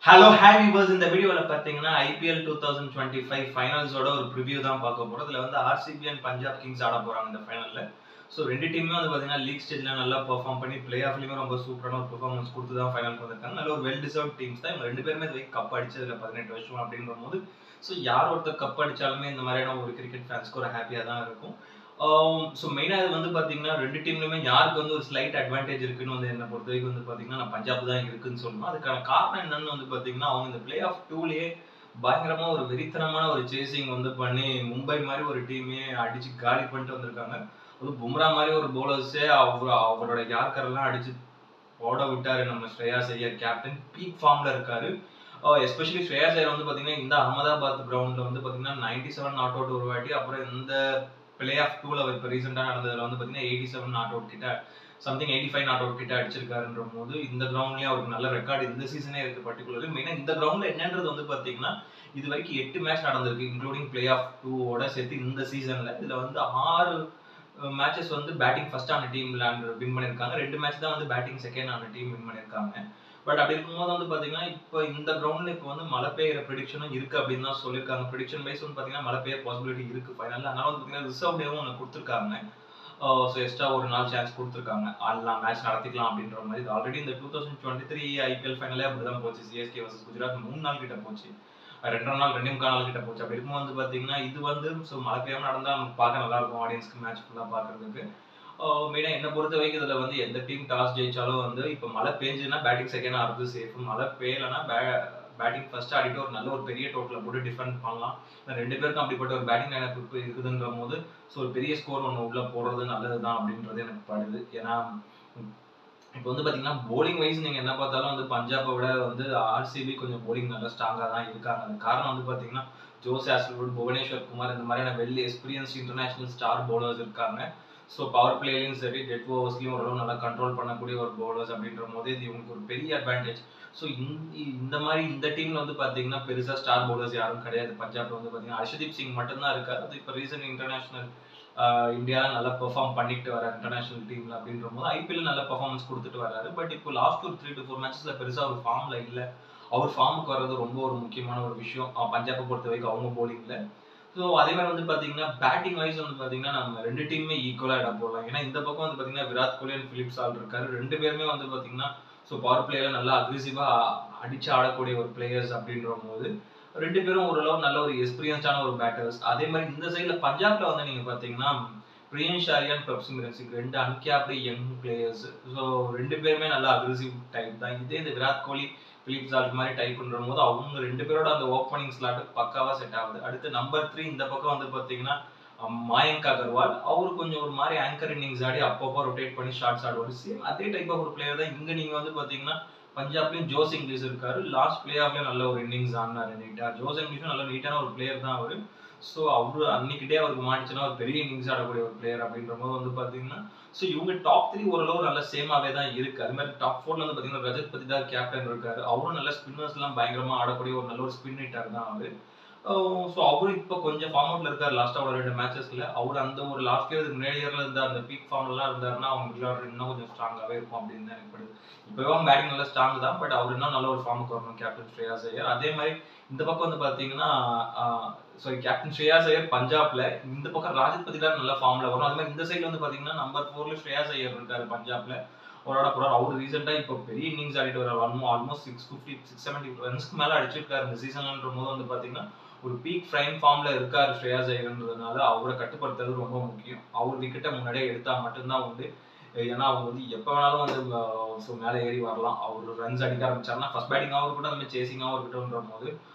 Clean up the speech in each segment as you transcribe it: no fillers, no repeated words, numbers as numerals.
Hello hi viewers, இந்த வீடியோவில் பார்த்தீங்கன்னா ஐபிஎல் 2025 ஃபைனல்ஸோட ஒரு ப்ரிவியூ தான் பார்க்க போகிறோம். இதில் வந்து ஆர்சிபி அண்ட் பஞ்சாப் கிங்ஸ் ஆட போகிறாங்க இந்த ஃபைனலில். ஸோ ரெண்டு டீமுமே வந்து பார்த்தீங்கன்னா லீக் ஸ்டேஜில் நல்லா பெர்ஃபார்ம் பண்ணி பிளே ஆஃப்லேயுமே ரொம்ப சூப்பரான ஒரு பெர்ஃபார்மன்ஸ் கொடுத்து தான் ஃபைனலுக்கு வந்திருக்காங்க. நல்ல ஒரு வெல் டிசர்வ் டீம்ஸ் தான். இவங்க ரெண்டு பேருமே இது வரைக்கும் கப் அடிச்சதில்ல 18 வருஷம் அப்படின்ற போது. ஸோ யார் ஒருத்தர் கப் அடித்தாலுமே இந்த மாதிரியான ஒரு கிரிக்கெட் ஃபேன்ஸ்க்கு ஒரு ஹாப்பியாக தான் இருக்கும். ஸோ மெயினாக இது வந்து பார்த்தீங்கன்னா ரெண்டு டீம்லையுமே யாருக்கு வந்து ஒரு ஸ்லைட் அட்வான்டேஜ் இருக்குன்னு வந்து என்னை பொறுத்த வரைக்கும் வந்து பார்த்தீங்கன்னா நான் பஞ்சாப் தான் இருக்குன்னு சொல்லணும். அதுக்கான காரணம் என்னன்னு வந்து பார்த்தீங்கன்னா அவங்க இந்த பிளே ஆஃப் டூலேயே பயங்கரமாக ஒரு வெறித்தனமான ஒரு சேசிங் வந்து பண்ணி மும்பை மாதிரி ஒரு டீமே அடிச்சு காலி பண்ணிட்டு வந்திருக்காங்க. அதுவும் பும்ரா மாதிரி ஒரு பவுலர்ஸே அவரோட யார்கரெல்லாம் அடிச்சு ஓட விட்டாரு நம்ம ஸ்ரேயாஸ் ஐயர். கேப்டன் பீக் ஃபார்ம்ல இருக்காரு. எஸ்பெஷலி ஸ்ரேயாஸ் ஐயர் வந்து பார்த்தீங்கன்னா இந்த அகமதாபாத் கிரவுண்டில் வந்து பார்த்தீங்கன்னா 97 நாட் அவுட் ஒரு வாட்டி, அப்புறம் இந்த பிளே ஆஃப் டூல இப்போ ரீசெண்டாக நடந்ததுல வந்து பார்த்தீங்கன்னா 87 நாட் அவுட் கிட்ட, சம்திங் 85 நாட் அவுட் கிட்ட அடிச்சிருக்காருன்ற போது இந்த கிரவுண்ட்லேயே அவருக்கு நல்ல ரெக்கார்டு இந்த சீசனே இருக்கு. பர்டிகுலர்லி மெயினாக இந்த கிரவுண்டில் என்னன்றது வந்து பார்த்தீங்கன்னா இது வரைக்கும் 8 மேட்ச் நடந்திருக்கு, இன்க்ளூடிங் பிளே ஆஃப் டூவோட சேர்த்து இந்த சீசனில். இதில் வந்து 6 மேட்சஸ் வந்து பேட்டிங் ஃபர்ஸ்ட் ஆன டீம் வின் பண்ணியிருக்காங்க. 2 மேட்ச் தான் வந்து பேட்டிங் செகண்ட் ஆன டீம் வின் பண்ணியிருக்காங்க. பட் அப்படி இருக்கும்போது வந்து பார்த்தீங்கன்னா இப்போ இந்த கிரவுண்டில் இப்போ வந்து மழை பெய்யுற ப்ரெடிக்ஷனும் இருக்குது அப்படின்னு தான் சொல்லியிருக்காங்க. ப்ரெடிக்ஷன் வைஸ் வந்து பார்த்தீங்கன்னா மழை பெய்ய பாசிபிலிட்டி இருக்குது ஃபைனலில். அதனால வந்து பார்த்தீங்கன்னா ரிசர்வ் டேவும் ஒன்று கொடுத்துருக்காங்க. ஸோ எக்ஸ்ட்ரா ஒரு நாள் சான்ஸ் கொடுத்துருக்காங்க, ஆடலாம் மேட்ச் நடத்திக்கலாம் அப்படின்ற மாதிரி. இது ஆல்ரெடி இந்த 2023 ஐபிஎல் ஃபைனலே அப்படி தான் போச்சு. சிஎஸ்கே வர்சஸ் குஜராத் 3 நாள் கிட்ட போச்சு, 2 நாள் 2.25 நாள் கிட்ட போச்சு. அப்படி இருக்கும்போது வந்து பார்த்தீங்கன்னா இது வந்து ஸோ மழை பெய்யாமல் நடந்தால் நமக்கு பார்க்க நல்லா இருக்கும், ஆடியன்ஸ்க்கு மேட்ச் ஃபுல்லாக பார்க்கறதுக்கு. மெயினாக என்னை பொறுத்த வரைக்கும் இதில் வந்து எந்த டீம் டாஸ் ஜெயிச்சாலும் வந்து இப்போ மழை பெஞ்சுன்னா பேட்டிங் செகண்ட் ஆடுறது சேஃப். மழை பெய்யலைன்னா பேட்டிங் ஃபர்ஸ்ட் ஆடிட்டு ஒரு நல்ல ஒரு பெரிய டோட்டலை போட்டு டிஃபெண்ட் பண்ணலாம். ரெண்டு பேருக்கும் அப்படிப்பட்ட ஒரு பேட்டிங் லைனப் இப்போ இருக்குதுன்ற போது ஸோ ஒரு பெரிய ஸ்கோர் ஒன்று உள்ள போடுறது நல்லது தான் அப்படின்றது எனக்கு படுது. ஏன்னா இப்போ வந்து பார்த்தீங்கன்னா போலிங் வைஸ் நீங்கள் என்ன பார்த்தாலும் வந்து பஞ்சாபை விட வந்து ஆர்சிபி கொஞ்சம் போலிங் நல்லா ஸ்ட்ராங்காக தான் இருக்காங்க. அது காரணம் வந்து பார்த்தீங்கன்னா ஜோஸ் ஹேசல்வுட், புவனேஸ்வர் குமார் இந்த மாதிரியான well experience international star bowlers இருக்காங்க. ஸோ பவர் பிளேலையும் சரி டெட் ஓவர்ஸ்லையும் ஓரளவு நல்லா கண்ட்ரோல் பண்ணக்கூடிய ஒரு பவுலர்ஸ் அப்படின்ற போது இது இவங்களுக்கு ஒரு பெரிய அட்வான்டேஜ். ஸோ இந்த மாதிரி இந்த டீமில் வந்து பார்த்தீங்கன்னா பெருசாக ஸ்டார் பவுலர்ஸ் யாரும் கிடையாது. பஞ்சாப்ல வந்து பார்த்தீங்கன்னா ஹர்ஷதீப் சிங் மட்டும்தான் இருக்காரு. அது இப்போ ரீசன்ட் இன்டர்நேஷனல் இந்தியாவில் நல்லா பெர்ஃபார்ம் பண்ணிட்டு வராரு இன்டர்நேஷனல் டீமில் அப்படின்ற போது ஐபிஎல் நல்ல பெர்ஃபார்மன்ஸ் கொடுத்துட்டு வராரு. பட் இப்போ லாஸ்ட் ஒரு 3 to 4 மேட்சஸில் பெருசாக ஒரு ஃபார்மில் இல்லை. அவர் ஃபார்முக்கு வர்றது ரொம்ப ஒரு முக்கியமான ஒரு விஷயம் பஞ்சாபை பொறுத்த வரைக்கும் அவங்க போலிங்கில். ஸோ அதே மாதிரி வந்து பார்த்தீங்கன்னா பேட்டிங் வைஸ் வந்து பார்த்தீங்கன்னா நம்ம ரெண்டு டீமுமே ஈக்குவலாக இடம் போடலாம். ஏன்னா இந்த பக்கம் வந்து பார்த்தீங்கன்னா Virat Kohli and Philip salt இருக்காரு. ரெண்டு பேருமே வந்து பார்த்தீங்கன்னா ஸோ பவர் பிளேயர் நல்லா அக்ரெசிவாக அடிச்சு ஆடக்கூடிய ஒரு பிளேயர்ஸ் அப்படின்ற போது ரெண்டு பேரும் ஓரளவு நல்ல ஒரு எக்ஸ்பீரியன்ஸான ஒரு பேட்டர்ஸ். அதே மாதிரி இந்த சைடில் பஞ்சாப்ல வந்து நீங்கள் பார்த்தீங்கன்னா பிரியன்ஷ் ஆரியான், பிரப்சிங் சிங் ரெண்டு அன்கேப்டு யங் பிளேயர்ஸ். ஸோ ரெண்டு பேருமே நல்லா அக்ரெசிவ் டைப் தான். இதே இந்த விராட் கோலி பிலிப் சால்ட் மாதிரி டைப்ன்ற போது அவங்க ரெண்டு பேரோட அந்த ஓப்பனிங் ஸ்லாட் பக்காவா செட் ஆகுது. அடுத்து நம்பர் 3 இந்த பக்கம் வந்து பார்த்தீங்கன்னா மயங்க் அகர்வால். அவரு கொஞ்சம் ஒரு மாதிரி ஆங்கர் இன்னிங்ஸ் ஆடி அப்பப்போ ரொட்டேட் பண்ணி ஷார்ட்ஸ் ஆடுவார். சேம் அதே டைப் ஆஃப் ஒரு பிளேயர் தான் இங்கே நீங்கள் வந்து பார்த்தீங்கன்னா பஞ்சாப்லயும் ஜோஸ் இங்கிலீஷ் இருக்காரு. லாஸ்ட் பிளே ஆஃப்லயும் நல்ல ஒரு இன்னிங்ஸ் ஆடினாரு நீட்டா. ஜோஸ் இங்கிலீஷும் நல்ல நீட்டான ஒரு பிளேயர் தான் அவரு. ஸோ அவரு அன்னைக்கிட்டே அவருக்கு மாட்டுச்சுன்னா ஒரு பெரிய இன்னிங்ஸ் ஆடக்கூடிய ஒரு பிளேயர் அப்படின்ற போது வந்து பார்த்தீங்கன்னா ஸோ இவங்க டாப் 3 ஓரளவு நல்ல சேமாவே தான் இருக்கு. அது மாதிரி டாப் 4 வந்து பார்த்தீங்கன்னா ரஜத் பத்திதார் கேப்டன் இருக்காரு. அவரும் நல்ல ஸ்பின்னர்ஸ் எல்லாம் பயங்கரமா ஆடக்கூடிய ஒரு நல்ல ஒரு ஸ்பின் ஹிட்டர் தான் அவரு. ஸோ அவரும் இப்போ கொஞ்சம் ஃபார்ம் அவுட்ல இருக்காரு. லாஸ்டா ஒரு 2 மேட்சஸ்ல அவர் அந்த ஒரு லாஸ்ட் இயர் முன்னாடி இயர்ல இருந்த அந்த பீக் ஃபார்ம்லாம் இருந்தாருன்னா அவங்க விளையாடுற இன்னும் கொஞ்சம் ஸ்ட்ராங்காவே இருக்கும் அப்படின்னு தான் எனக்கு படுது. இப்போவே அவங்க பேட்டிங் நல்லா ஸ்ட்ராங் தான். பட் அவர் இன்னும் நல்ல ஒரு ஃபார்முக்கு வரணும் கேப்டன் ஸ்ரேயாஸ் ஐயர். அதே மாதிரி இந்த பக்கம் வந்து பார்த்தீங்கன்னா சாரி கேப்டன் ஸ்ரேயாஸ் ஐயர் பஞ்சாப்ல, இந்த பக்கம் ராஜத் பத்திதார் நல்ல ஃபார்ம்ல வரும். அது மாதிரி இந்த சைட்ல வந்து பார்த்தீங்கன்னா நம்பர் 4ல ஸ்ரேயாஸ் ஐயர் இருக்காரு பஞ்சாப்ல. அவரோட போறாரு. அவர் ரீசெண்டா இப்போ பெரிய இன்னிங்ஸ் ஆடிட்டு வர ஆல்மோஸ்ட் 650 670 ரன்ஸ்க்கு மேல அடிச்சிருக்காரு இந்த சீசன்ன்ற போது வந்து பார்த்தீங்கன்னா ஒரு பீக் ஃப்ரைம் ஃபார்ம்ல இருக்காரு ஸ்ரேயாஸ் ஐயர்ன்றதுனால அவரை கட்டுப்படுத்துறது ரொம்ப முக்கியம். அவர் விக்கெட்டை முன்னாடியே எடுத்தா மட்டும்தான் உண்டு. ஏன்னா அவங்க வந்து எப்போ வேணாலும் வந்து மேலே ஏறி வரலாம். அவர் ரன்ஸ் அடிக்க ஆரம்பிச்சாருன்னா ஃபர்ஸ்ட் பேட்டிங்காகவும் இருக்கட்டும், அந்த மாதிரி சேசிங்காகவும் இருக்கட்டும்ன்ற போது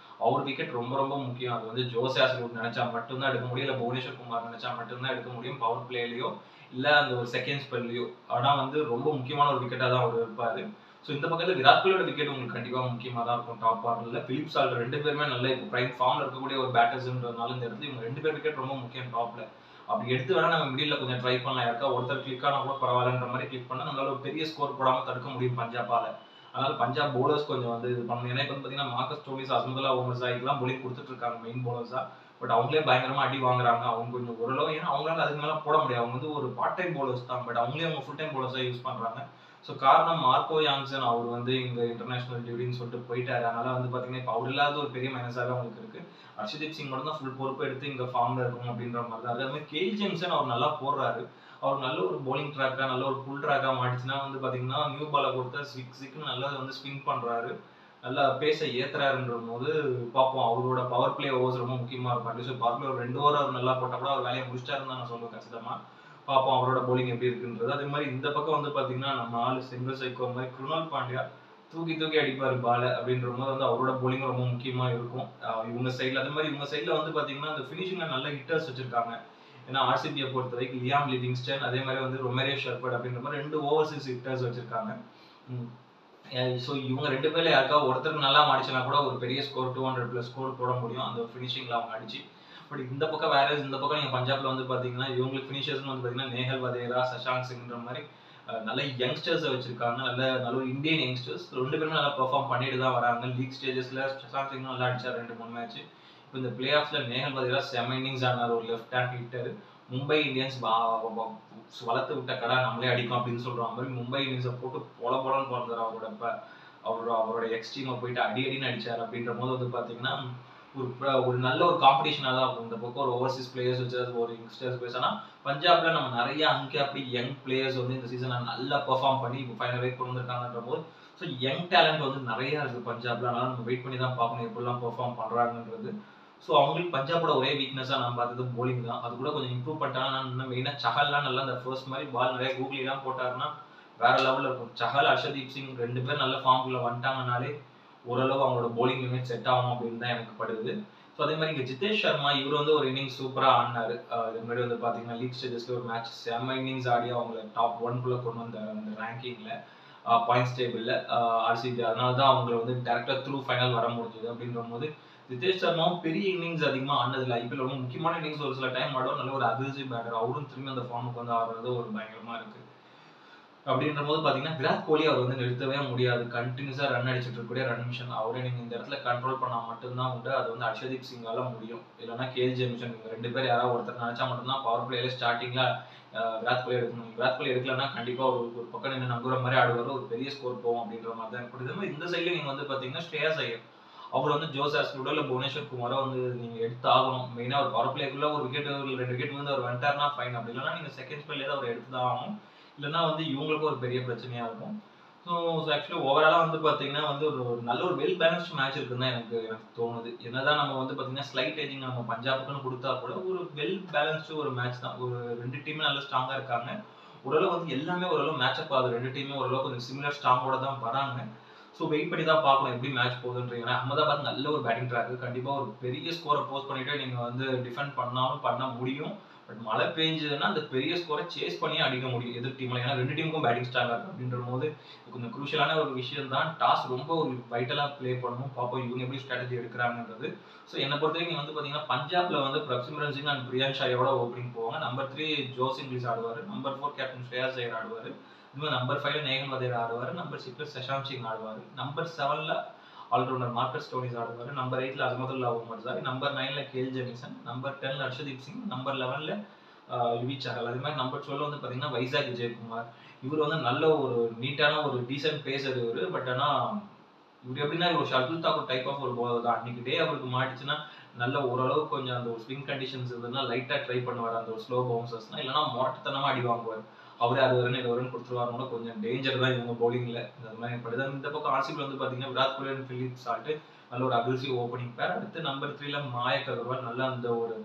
அவர் விக்கெட் ரொம்ப ரொம்ப முக்கியம். அது வந்து ஜோஸ் ஹேசல்வுட் நினைச்சா மட்டும்தான் எடுக்க முடியும், இல்லை புவனேஸ்வர் குமார் நினைச்சா மட்டும்தான் எடுக்க முடியும் பவர் பிளேலையோ இல்லை அந்த ஒரு செகண்ட் ஸ்பெல்லையோ. ஆனால் வந்து ரொம்ப முக்கியமான ஒரு விக்கெட்டாக தான் அவர் இருப்பாரு. ஸோ இந்த பக்கத்தில் விராட் கோலியோட விக்கெட் உங்களுக்கு கண்டிப்பாக முக்கியமாக தான் இருக்கும் டாப் ஆர்டரில். பிலிப் சால்ட் ரெண்டு பேருமே நல்ல இப்போ பிரைம் ஃபார்ம்ல இருக்கக்கூடிய ஒரு பேட்டர்ஸ்ன்றதுனால இந்த இடத்துல இவங்க ரெண்டு பேர் விக்கெட் ரொம்ப முக்கியம் டாப்ல. அப்படி எடுத்து வேணா நம்ம மிடில் கொஞ்சம் ட்ரை பண்ணலாம். யாருக்கா ஒருத்தர் கிளிக் ஆனால் கூட பரவாயில்லன்ற மாதிரி கிளிக் பண்ணால் நம்மளால ஒரு பெரிய ஸ்கோர் போடாமல் தடுக்க முடியும் பஞ்சாபால. அதனால பஞ்சாப் பவுலர்ஸ் கொஞ்சம் வந்து இது பண்ணணும். ஏன்னா இப்போ வந்து பார்த்தீங்கன்னா மார்க்கஸ் ஸ்டோனிஸ், அஸ்மதுல்லா உமர் சாய்க்குலாம் போலிங் கொடுத்துட்டு இருக்காங்க மெயின் பவுலர்ஸா. பட் அவங்களே பயங்கரமா அடி வாங்குறாங்க. அவங்க கொஞ்சம் ஓரளவு ஏன்னா அவங்களால அதுக்கு மேலே போட முடியாது. அவங்க வந்து ஒரு பார்ட் டைம் பவுலர்ஸ் தான். பட் அவங்களே அவங்க ஃபுல் டைம் பவுலர்ஸாக யூஸ் பண்றாங்க. ஸோ காரணம் மார்க்கோ யான்சன் அவர் வந்து இங்க இன்டர்நேஷனல் டியூட்டின்னு சொல்லிட்டு போயிட்டாரு. அதனால வந்து பாத்தீங்கன்னா இப்போ அவர் இல்லாத ஒரு பெரிய மைனஸாக அவங்களுக்கு இருக்கு. ஹர்ஷதீப் சிங் மட்டும் தான் ஃபுல் பொறுப்பு எடுத்து இங்க ஃபார்ம்ல இருக்கணும் அப்படின்ற மாதிரி தான். அதே மாதிரி கேல் ஜேம்சன் அவர் நல்லா போடுறாரு. அவர் நல்ல ஒரு bowling ட்ராக்கா நல்ல ஒரு புல் ட்ராக்கா மாறிச்சுன்னா வந்து பாத்தீங்கன்னா நியூ பாலை கொடுத்தா சிக்ஸ்னு நல்லா வந்து ஸ்விங் பண்றாரு. நல்லா பேச ஏத்துறாருன்ற போது பார்ப்போம். அவரோட பவர் பிளே ஓவர்ஸ் ரொம்ப முக்கியமா இருக்கும். அட்லீஸ்ட் பவர் பிளே ஒரு 2 ஓவர் அவர் நல்லா போட்டா கூட அவர் வேலையை முடிச்சிட்டாருன்னு தான் நான் சொல்லுவேன் கச்சிதமா. பார்ப்போம் அவரோட bowling எப்படி இருக்குன்றது. அதே மாதிரி இந்த பக்கம் வந்து பாத்தீங்கன்னா நம்ம ஆளு செங்கல் சைக்கோ மாதிரி குருணால் பாண்டியா தூக்கி தூக்கி அடிப்பாரு பால அப்படின்ற போது வந்து அவரோட bowling ரொம்ப முக்கியமா இருக்கும். இவங்க சைட்ல அதே மாதிரி இவங்க சைட்ல வந்து பாத்தீங்கன்னா அந்த ஃபினிஷிங்ல நல்ல ஹிட்டர்ஸ் வச்சிருக்காங்க. ஏன்னா ஆர்சிபியை பொறுத்த வரைக்கும் லியாம் லிவிங்ஸ்டன் அதே மாதிரி வந்து ரொமேரே ஷெர்பர்ட் அப்படின்ற மாதிரி 2 ஓவர்சீஸ் ஹிட்டர்ஸ் வச்சிருக்காங்க. ஸோ இவங்க 2 பேர்ல யாருக்காவது ஒருத்தருக்கு நல்லா மாடிச்சுனா கூட ஒரு பெரிய ஸ்கோர் 200+ ஸ்கோர் போட முடியும் அந்த ஃபினிஷிங்ல அவங்க அடிச்சு. பட் இந்த பக்கம் வேற இந்த பக்கம் நீங்க பஞ்சாப்ல வந்து பாத்தீங்கன்னா இவங்களுக்கு ஃபினிஷர்ஸ் வந்து பாத்தீங்கன்னா நேஹல் வதேரா, சஷாங்க் சிங்ன்ற மாதிரி நல்ல யங்ஸ்டர்ஸ் வச்சிருக்காங்க. நல்ல நல்ல ஒரு இந்தியன் யங்ஸ்டர்ஸ் 2 பேருமே நல்லா பெர்ஃபார்ம் பண்ணிட்டு தான் வராங்க. லீக் ஸ்டேஜஸ்ல சஷாங்க் சிங் நல்லா அடிச்சார் 2-3 மேட்ச். இப்போ இந்த பிளே ஆஃப்ல நேஹல் வதேரா செம இன்னிங்ஸ் ஆனார் ஒரு left hand hitter. Mumbai Indians வளர்த்து விட்ட கடை நம்மளே அடிக்கும் அப்படின்னு சொல்ற மாதிரி மும்பை இந்தியன்ஸை போட்டு பொலன்னு பிறந்தார். அவரோட எக்ஸ் டீமை போயிட்டு அடின்னு அடிச்சார். அப்படின்ற போது வந்து பாத்தீங்கன்னா ஒரு நல்ல ஒரு காம்படிஷனா தான் இருக்கும். இந்த பக்கம் ஒரு ஓவர்சீஸ் பிளேயர்ஸ் வச்சு ஒரு யங்ஸ்டர்ஸ் பிளேயர்ஸ். ஆனா பஞ்சாப்ல நம்ம நிறைய அன்கேப்டு யங் பிளேயர்ஸ் வந்து இந்த சீசன்ல நல்லா பெர்ஃபார்ம் பண்ணி இப்போ ஃபைனல் வரைக்கும் கொண்டு வந்திருக்காங்கன்ற போது ஸோ யங் டேலண்ட் வந்து நிறைய இருக்கு பஞ்சாப்ல. அதனால நம்ம வெயிட் பண்ணி தான் பார்க்கணும் எப்படிலாம் பெர்ஃபார்ம் பண்றாங்கன்றது. ஸோ அவங்களுக்கு பஞ்சாபோட ஒரே வீக்னஸா நான் பார்த்தது bowling தான். அது கூட கொஞ்சம் இம்ப்ரூவ் பண்ணிட்டாங்கன்னா இன்னும் மெயினாக சஹல்லாம் நல்லா அந்த ஃபர்ஸ்ட் மாதிரி பால் நிறைய கூகுளிலாம் போட்டாருன்னா வேற லெவலில் இருக்கும். சஹல், ஹர்ஷதீப் சிங் 2 பேர் நல்ல ஃபார்முக்குள்ள வந்துட்டாங்கனாலே ஓரளவு அவங்களோட bowling யூனிட் செட் ஆகும் அப்படின்னு தான் எனக்கு படுது. ஸோ அதே மாதிரி இங்கே ஜிதேஷ் சர்மா இவர் வந்து ஒரு இன்னிங்ஸ் சூப்பராக ஆடினாரு. இது முன்னாடி வந்து பார்த்தீங்கன்னா லீக் ஸ்டேஜஸ்ல ஒரு மேட்ச் செம்ம இன்னிங்ஸ் ஆடி அவங்கள டாப் 1 கொண்டு வந்தார் அந்த ரேங்கிங்ல பாயிண்ட்ஸ் டேபிள்ல ஆர்சிபி. அதனால தான் அவங்களை வந்து டேரக்டா த்ரூ ஃபைனல் வர முடிஞ்சது. அப்படின்ற போது ஜிதேஷ் சர்மாவும் பெரிய இன்னிங்ஸ் அதிகமாக ஆனதில்லை. ஐபிஎல் ரொம்ப முக்கியமான இன்னிங்ஸ் ஒரு சில டைம் ஆடும். நல்ல ஒரு அக்ரெசிவ் பேட்டர். அவரும் திரும்பி அந்த ஃபார்முக்கு வந்து ஆடுறது ஒரு பயங்கரமா இருக்கு. அப்படின்ற போது பாத்தீங்கன்னா விராட் கோலி அவர் வந்து நிறுத்தவே முடியாது. கண்டினியூஸா ரன் அடிச்சுட்டு இருக்கக்கூடிய ரன் மிஷன். அவரை நீங்க இந்த இடத்துல கண்ட்ரோல் பண்ணா மட்டும்தான் உண்டு. அது வந்து ஹர்ஷதீப் சிங்கால முடியும். இல்லைன்னா கேல் ஜேம்சன் இவங்க 2 பேர் யாராவது ஒருத்தர் நினைச்சா மட்டும்தான் பவர் பிளேல ஸ்டார்டிங்ல விராட் கோலி எடுக்கணும். விராட் கோலி எடுக்கலன்னா கண்டிப்பா ஒரு பக்கம் நின்று நம்புற மாதிரி ஆடுவார். ஒரு பெரிய ஸ்கோர் போகும் அப்படின்ற மாதிரி தான் எனக்கு. இந்த சைட்ல நீங்க வந்து பாத்தீங்கன்னா ஸ்ரேயாஸ் ஐயர் அவர் வந்து ஜோஸ் ஆஸ்ட்ரோட இல்ல புவனேஸ்வர் குமாரோ வந்து நீங்க எடுத்து ஆகணும். மெயினா ஒரு பவர் பிளேக்குள்ள ஒரு விக்கெட் 2 விக்கெட் வந்து அவர் வந்துட்டாருன்னா ஃபைன். அப்படி இல்லைன்னா நீங்க செகண்ட் ஸ்பெல்ல அவர் எடுத்து தான் ஆகணும். இல்லைன்னா வந்து இவங்களுக்கும் ஒரு பெரிய பிரச்சனையா இருக்கும். ஸோ ஆக்சுவலி ஓவராலா வந்து பாத்தீங்கன்னா வந்து ஒரு நல்ல ஒரு வெல் பேலன்ஸ்ட் மேட்ச் இருக்குன்னு தான் எனக்கு தோணுது. என்னதான் நம்ம வந்து பாத்தீங்கன்னா ஸ்லைட் ஏஜிங் நம்ம பஞ்சாபுக்குன்னு கொடுத்தா கூட ஒரு வெல் பேலன்ஸ்டு ஒரு மேட்ச் தான். ஒரு 2 டீமே நல்ல ஸ்ட்ராங்கா இருக்காங்க. ஓரளவு வந்து எல்லாமே ஓரளவு மேட்சப் ஆகுது. 2 டீமே ஓரளவு கொஞ்சம் சிமிலர் ஸ்ட்ராங்கோட தான் வராங்க. ஸோ வெயிட் பண்ணி தான் பார்க்கணும் எப்படி மேட்ச் போகுதுன்றீங்க. ஏன்னா அகமதாபாத் நல்ல ஒரு பேட்டிங் ட்ராக். கண்டிப்பா ஒரு பெரிய ஸ்கோரை போஸ்ட் பண்ணிட்டு நீங்க வந்து டிஃபெண்ட் பண்ணாலும் பண்ண முடியும். பட் மழை பெஞ்சதுன்னா அந்த பெரிய ஸ்கோரை சேஸ் பண்ணி அடிக்க முடியும் எதிர் டீம்ல. ஏன்னா 2 டீமுக்கும் பேட்டிங் ஸ்ட்ராங்கா இருக்கு. அப்படின்ற போது கொஞ்சம் குரூஷியலான ஒரு விஷயம் தான். டாஸ் ரொம்ப ஒரு வைட்டலா பிளே பண்ணணும். பார்ப்போம் இவங்க எப்படி ஸ்ட்ராட்டஜி எடுக்கிறாங்கன்றது. ஸோ என்னை பொறுத்தவரைக்கும் நீங்க வந்து பாத்தீங்கன்னா பஞ்சாப்ல வந்து பிரப்சிம்ரன் சிங் அண்ட் பிரியான் ஷாயோட ஓப்பனிங் போவாங்க. Number 3 Jose English ஆடுவாரு. Number 4 captain Shreyas Iyer ஆடுவாரு. Number 5 Nehal Vadra ஆடுவாரு. Number 6 Shashank Singh ஆடுவாரு. Number 7 allrounder Marcus Stoinis ஆடுவாரு. Number 8 அஸ்மதுல்லா Umar. Number 9 Khel Jamieson. Number 10 Harshdeep Singh. Number 11 UV Chahal. அதே மாதிரி நம்பர் 12 வந்து பாத்தீங்கன்னா வைசாக் விஜயகுமார். இவர் வந்து நல்ல ஒரு நீட்டான ஒரு டீசென்ட் பேசர் இவரு. பட் ஆனா இவர் எப்படின்னா ஒரு ஷர்துல் தாக்கூர் டைப் ஆஃப் ஒரு பவுலர் தான். அன்னைக்கு டே அவருக்கு மாட்டிச்சுன்னா நல்ல ஓரளவு கொஞ்சம் அந்த ஒரு ஸ்விங் கண்டிஷன்ஸ் இருந்ததுன்னா லைட்டா ட்ரை பண்ணுவார் அந்த ஒரு ஸ்லோ பவுன்சர்ஸ்னா. இல்லைன்னா மொரட்டத்தனமா அடி வாங்குவார். அவரே அது வரணும் இது வரணும் கொடுத்துருவாருன்னா கொஞ்சம் டேஞ்சர் தான் இவங்க பவுலிங்ல. இந்த மாதிரி படுது. இந்த பக்கம் ஆர்சிபி வந்து பாத்தீங்கன்னா Virat Kohli and Philip salt நல்ல ஒரு அக்ரெசிவ் ஓப்பனிங் பேர். அடுத்து நம்பர் 3 மாயக் அகர்வால் நல்ல அந்த ஒரு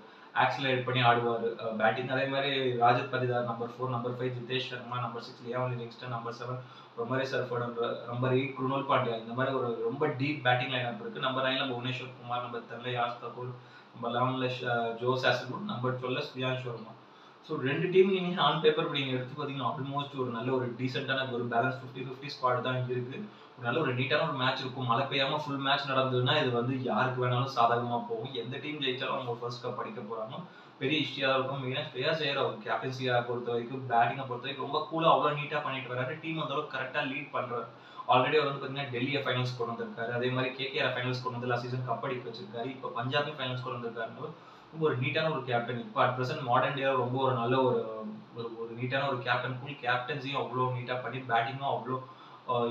ஆக்சிலரேட் பண்ணி ஆடுவார் பேட்டிங். அதே மாதிரி Rajat Patidar number 4. Number 5 Jitesh Sharma. Number 6 Liam Livingstone. Number 7 Romario Shepherd. Number 8 Krunal Pandya. இந்த மாதிரி ஒரு ரொம்ப டீப் பேட்டிங் லைன் அப் இருக்கு. Number 9 Bhuvneshwar Kumar. Number 10 Yash Thakur. Number 11 Josh ஆஸ்ட்ரோட். நம்பர் 12 ஸ்பியான் சர்மா. ஸோ 2 டீம் நீங்க ஆன் பேப்பர் நீங்க எடுத்து பாத்தீங்கன்னா ஆல்மோஸ்ட் ஒரு நல்ல ஒரு டீசென்டான ஒரு பேலன்ஸ் 50-50 ஸ்குவாட் தான் இருக்கு. நல்ல ஒரு நீட்டான ஒரு மேட்ச் இருக்கும். மழை பெய்யாம ஃபுல் மேட்ச் நடந்ததுன்னா இது வந்து யாருக்கு வேணாலும் சாதகமா போகும். எந்த டீம் ஜெயிச்சாலும் அவங்க ஃபர்ஸ்ட் கப் அடிக்க போறாங்க. பெரிய ஹிஸ்டரியா இருக்கும். மெயினா ஸ்ரேயாஸ் ஐயர் அவர் கேப்டன்சியா பொறுத்த வரைக்கும் பேட்டிங்கை பொறுத்த வரைக்கும் ரொம்ப கூலா அவ்வளவு நீட்டா பண்ணிட்டு வராரு. டீம் அந்த அளவுக்கு கரெக்டா லீட் பண்றாரு. ஆல்ரெடி அவர் வந்து பாத்தீங்கன்னா டெல்லியை ஃபைனல்ஸ் கொண்டு வந்திருக்காரு. அதே மாதிரி கேகேஆர் ஃபைனல்ஸ் கொண்டு வந்து லாஸ்ட் சீசன் கப் அடிக்க வச்சிருக்காரு. இப்போ பஞ்சாபையும் ஃபைனல்ஸ் கொண்டு வந்திருக்காரு. ரொம்ப ஒரு நீட்டான ஒரு கேப்டன். இப்போ அட் பிரசன்ட் மாடர்ன் டேல ரொம்ப ஒரு நல்ல ஒரு ஒரு ஒரு நீட்டான ஒரு கேப்டன். ஃபுல் கேப்டன்சியும் அவ்வளோ நீட்டா பண்ணி பேட்டிங்கும் அவ்வளோ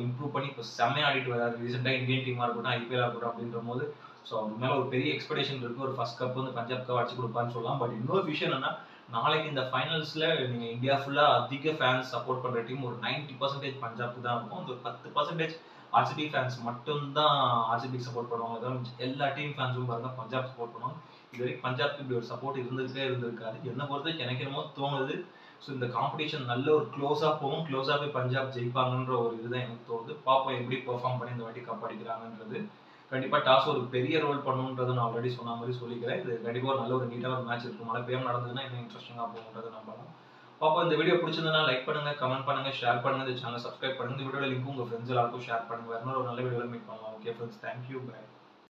இம்ப்ரூவ் பண்ணி இப்போ செம்மையா ஆடிட்டு வராரு. ரீசெண்டா இந்தியன் டீமா இருக்கட்டும், ஐபிஎல் இருக்கட்டும் அப்படின்றபோது ஸோ அவர் மேல ஒரு பெரிய எக்ஸ்பெக்டேஷன் இருக்கு. ஒரு ஃபர்ஸ்ட் கப் வந்து பஞ்சாப் கப் அடிச்சு கொடுப்பான்னு சொல்லலாம். பட் இன்னொரு விஷயம் என்னன்னா, நாளைக்கு இந்த ஃபைனல்ஸ்ல நீங்க இந்தியா ஃபுல்லா அதிக ஃபேன்ஸ் சப்போர்ட் பண்ற டீம் ஒரு 90% பஞ்சாப்க்கு தான் இருக்கும். அந்த ஒரு 10% ஆர்சிபி ஃபேன்ஸ் மட்டும் தான் ஆர்சிபிக்கு சப்போர்ட் பண்ணுவாங்க. அதாவது எல்லா டீம் ஃபேன்ஸும் பாருங்க பஞ்சாப் சப்போர்ட் பண்ணுவாங்க. இது வரைக்கும் பஞ்சாப்க்கு இப்படி ஒரு சப்போர்ட் இருந்திருக்காது. என்னை பொறுத்தவரைக்கும் எனக்கு என்னமோ தோணுது. ஸோ இந்த காம்படிஷன் நல்ல ஒரு க்ளோஸா போகும். க்ளோஸா போய் பஞ்சாப் ஜெயிப்பாங்கன்ற ஒரு இதுதான் எனக்கு தோணுது. பார்ப்போம் எப்படி பெர்ஃபார்ம் பண்ணி இந்த வாட்டி கப் அடிக்கிறாங்கன்றது. கண்டிப்பா டாஸ் ஒரு பெரிய ரோல் பண்ணுன்றத நான் ஆல்ரெடி சொன்ன மாதிரி சொல்லிக்கிறேன். இது கண்டிப்பா ஒரு நல்ல ஒரு நீட்டான ஒரு மேட்ச் இருக்கும். மழை பெய்யாம நடந்ததுன்னா இன்னும் இன்ட்ரெஸ்டிங்கா போகும்ன்றத நம்பலாம். பாப்போம். இந்த வீடியோ பிடிச்சிருந்தா லைக் பண்ணுங்க, கமெண்ட் பண்ணுங்க, ஷேர் பண்ணுங்க. இந்த சேனலை சப்ஸ்கிரைப் பண்ணுங்க. இந்த வீடியோட லிங்க் உங்க ஃப்ரெண்ட்ஸ் எல்லாருக்கும் ஷேர் பண்ணுங்க. வேற ஒரு நல்ல வீடியோல மீட் பண்ணலாம். Okay friends, thank you, by.